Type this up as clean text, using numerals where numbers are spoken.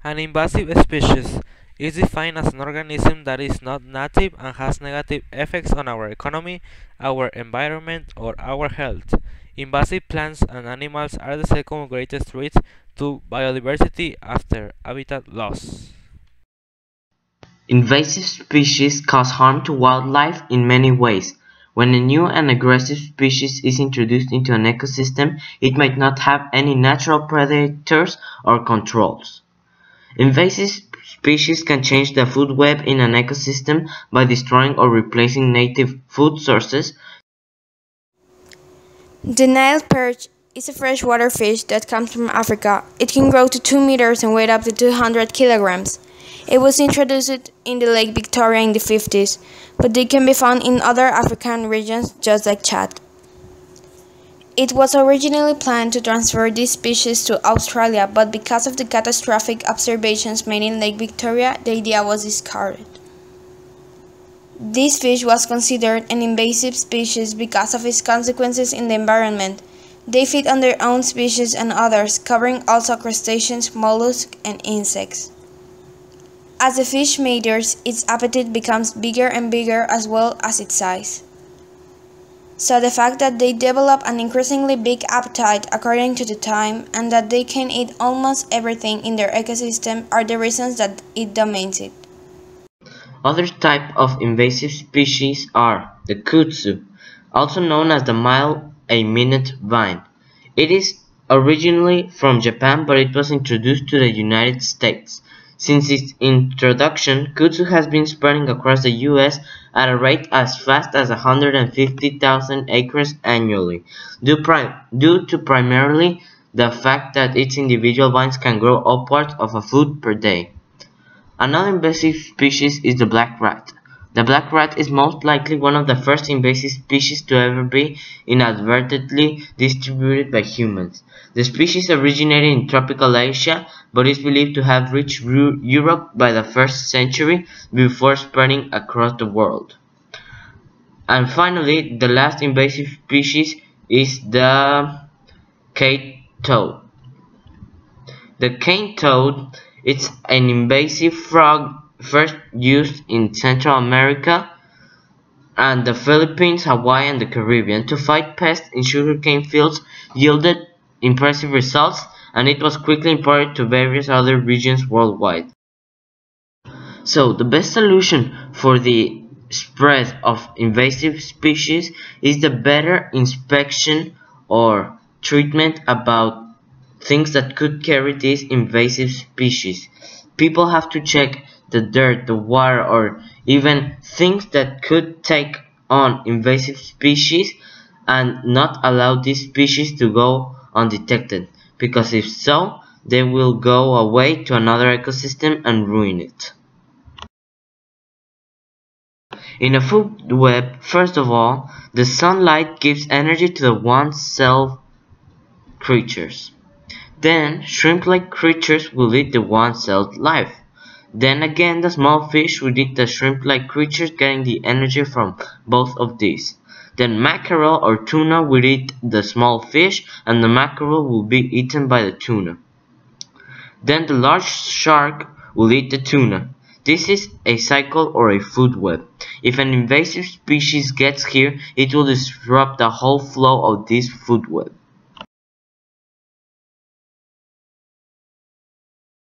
An invasive species is defined as an organism that is not native and has negative effects on our economy, our environment, or our health. Invasive plants and animals are the second greatest threat to biodiversity after habitat loss. Invasive species cause harm to wildlife in many ways. When a new and aggressive species is introduced into an ecosystem, it might not have any natural predators or controls. Invasive species can change the food web in an ecosystem by destroying or replacing native food sources. The Nile perch is a freshwater fish that comes from Africa. It can grow to 2 meters and weigh up to 200 kilograms. It was introduced in the Lake Victoria in the 50s, but they can be found in other African regions just like Chad. It was originally planned to transfer this species to Australia, but because of the catastrophic observations made in Lake Victoria, the idea was discarded. This fish was considered an invasive species because of its consequences in the environment. They feed on their own species and others, covering also crustaceans, mollusks, and insects. As the fish matures, its appetite becomes bigger and bigger as well as its size. So the fact that they develop an increasingly big appetite according to the time and that they can eat almost everything in their ecosystem are the reasons that it dominates it. Other types of invasive species are the kudzu, also known as the mile-a-minute vine. It is originally from Japan, but it was introduced to the United States. Since its introduction, kudzu has been spreading across the US at a rate as fast as 150,000 acres annually, due to primarily the fact that its individual vines can grow upwards of a foot per day. Another invasive species is the black rat. The black rat is most likely one of the first invasive species to ever be inadvertently distributed by humans. The species originated in tropical Asia, but is believed to have reached Europe by the 1st century before spreading across the world. And finally, the last invasive species is the cane toad. The cane toad is an invasive frog first used in Central America and the Philippines, Hawaii, and the Caribbean to fight pests in sugarcane fields yielded impressive results, and it was quickly imported to various other regions worldwide. So, the best solution for the spread of invasive species is the better inspection or treatment about things that could carry these invasive species. People have to check the dirt, the water, or even things that could take on invasive species and not allow these species to go undetected, because if so, they will go away to another ecosystem and ruin it. In a food web, first of all, the sunlight gives energy to the one-celled creatures. Then, shrimp-like creatures will eat the one-celled life. Then again, the small fish will eat the shrimp-like creatures, getting the energy from both of these. Then mackerel or tuna will eat the small fish, and the mackerel will be eaten by the tuna. Then the large shark will eat the tuna. This is a cycle or a food web. If an invasive species gets here, it will disrupt the whole flow of this food web.